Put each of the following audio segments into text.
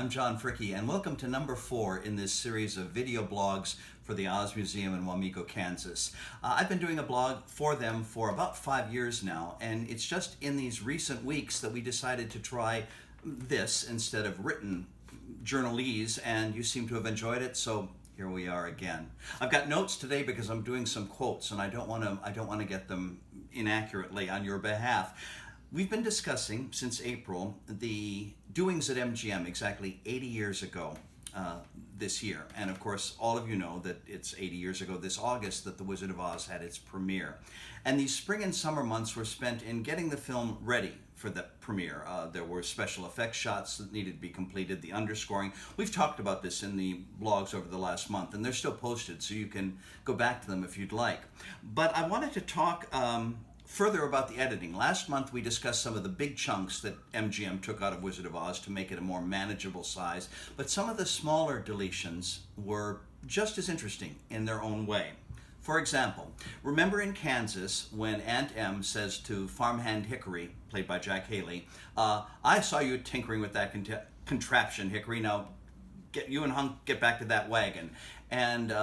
I'm John Fricke, and welcome to number 4 in this series of video blogs for the Oz Museum in Wamego, Kansas. I've been doing a blog for them for about 5 years now, and it's just in these recent weeks that we decided to try this instead of written journalese, and you seem to have enjoyed it, so here we are again. I've got notes today because I'm doing some quotes, and I don't want to get them inaccurately on your behalf. We've been discussing since April the doings at MGM exactly 80 years ago this year. And of course, all of you know that it's 80 years ago this August that The Wizard of Oz had its premiere. And these spring and summer months were spent in getting the film ready for the premiere. There were special effects shots that needed to be completed, the underscoring. We've talked about this in the blogs over the last month, and they're still posted, so you can go back to them if you'd like. But I wanted to talk further about the editing. Last month we discussed some of the big chunks that MGM took out of Wizard of Oz to make it a more manageable size, but some of the smaller deletions were just as interesting in their own way. For example, remember in Kansas when Aunt Em says to Farmhand Hickory, played by Jack Haley, I saw you tinkering with that contraption, Hickory, now you and Hunk get back to that wagon. And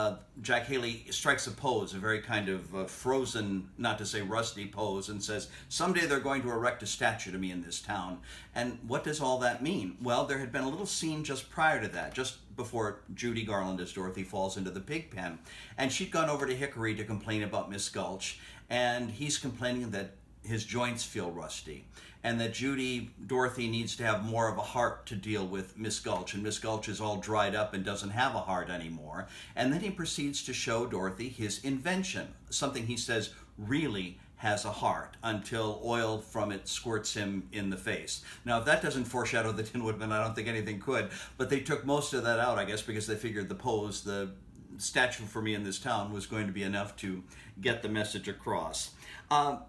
Jack Haley strikes a pose, a very kind of frozen, not to say rusty pose, and says, someday they're going to erect a statue to me in this town. And what does all that mean? Well, there had been a little scene just prior to that, just before Judy Garland as Dorothy falls into the pig pen. And she'd gone over to Hickory to complain about Miss Gulch, and he's complaining that his joints feel rusty, and that Dorothy needs to have more of a heart to deal with Miss Gulch, and Miss Gulch is all dried up and doesn't have a heart anymore. And then he proceeds to show Dorothy his invention, something he says really has a heart, until oil from it squirts him in the face. Now, if that doesn't foreshadow the Tin Woodman, I don't think anything could, but they took most of that out, I guess, because they figured the pose, the statue for me in this town, was going to be enough to get the message across.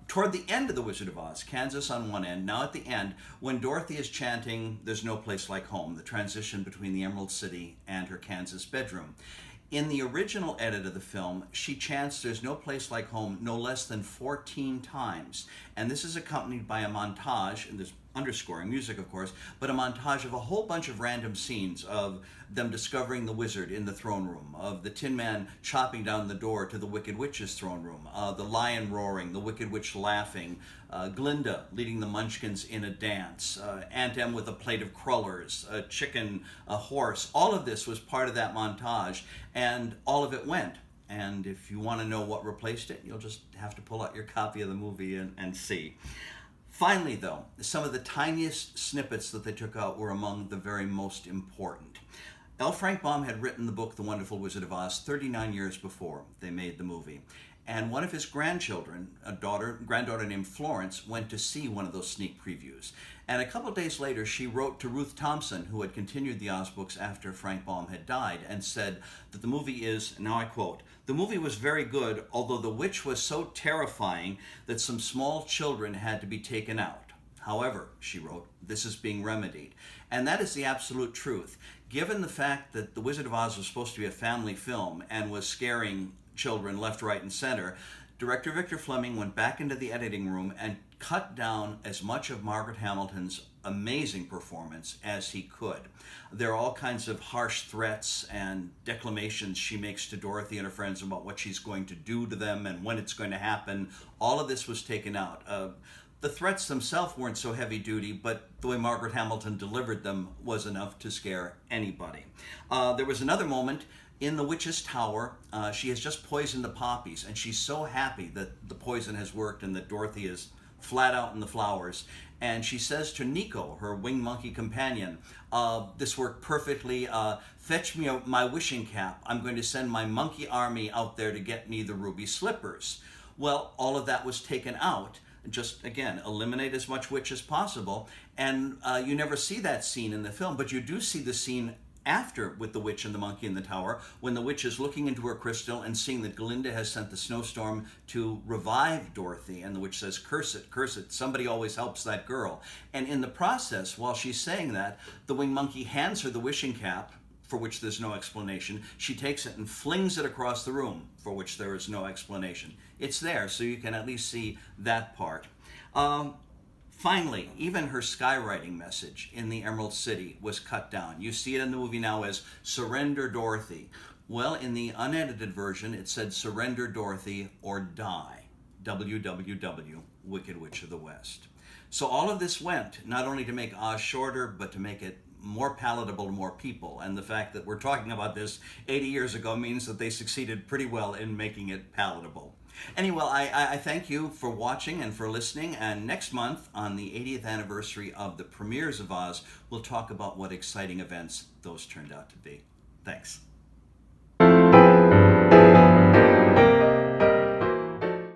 Toward the end of The Wizard of Oz, Kansas on one end, now at the end, when Dorothy is chanting There's No Place Like Home, the transition between the Emerald City and her Kansas bedroom. In the original edit of the film, she chants There's No Place Like Home no less than 14 times. And this is accompanied by a montage, and there's underscoring music, of course, but a montage of a whole bunch of random scenes of them discovering the wizard in the throne room, of the Tin Man chopping down the door to the Wicked Witch's throne room, the lion roaring, the Wicked Witch laughing, Glinda leading the Munchkins in a dance, Aunt Em with a plate of crullers, a chicken, a horse. All of this was part of that montage, and all of it went. And if you want to know what replaced it, you'll just have to pull out your copy of the movie and see. Finally, though, some of the tiniest snippets that they took out were among the very most important. L. Frank Baum had written the book The Wonderful Wizard of Oz 39 years before they made the movie. And one of his grandchildren, granddaughter named Florence, went to see one of those sneak previews. And a couple days later, she wrote to Ruth Thompson, who had continued the Oz books after Frank Baum had died, and said that the movie is, now I quote, "The movie was very good, although the witch was so terrifying that some small children had to be taken out. However," she wrote, "this is being remedied." And that is the absolute truth. Given the fact that The Wizard of Oz was supposed to be a family film and was scaring children left, right, and center, director Victor Fleming went back into the editing room and cut down as much of Margaret Hamilton's amazing performance as he could. There are all kinds of harsh threats and declamations she makes to Dorothy and her friends about what she's going to do to them and when it's going to happen. All of this was taken out. The threats themselves weren't so heavy duty, but the way Margaret Hamilton delivered them was enough to scare anybody. There was another moment in the witch's tower. She has just poisoned the poppies, and she's so happy that the poison has worked and that Dorothy is flat out in the flowers. And she says to Nico, her winged monkey companion, this worked perfectly. Fetch me my wishing cap. I'm going to send my monkey army out there to get me the ruby slippers. Well, all of that was taken out. Just, again, eliminate as much witch as possible. And you never see that scene in the film, but you do see the scene after with the witch and the monkey in the tower, when the witch is looking into her crystal and seeing that Glinda has sent the snowstorm to revive Dorothy, and the witch says, curse it, somebody always helps that girl. And in the process, while she's saying that, the winged monkey hands her the wishing cap, for which there's no explanation. She takes it and flings it across the room, for which there is no explanation. It's there, so you can at least see that part. Finally, even her skywriting message in the Emerald City was cut down. You see it in the movie now as Surrender Dorothy. Well, in the unedited version, it said Surrender Dorothy or Die. WWW, Wicked Witch of the West. So all of this went not only to make Oz shorter, but to make it more palatable to more people. And the fact that we're talking about this 80 years ago means that they succeeded pretty well in making it palatable. Anyway, I thank you for watching and for listening. And next month, on the 80th anniversary of the premieres of Oz, we'll talk about what exciting events those turned out to be. Thanks.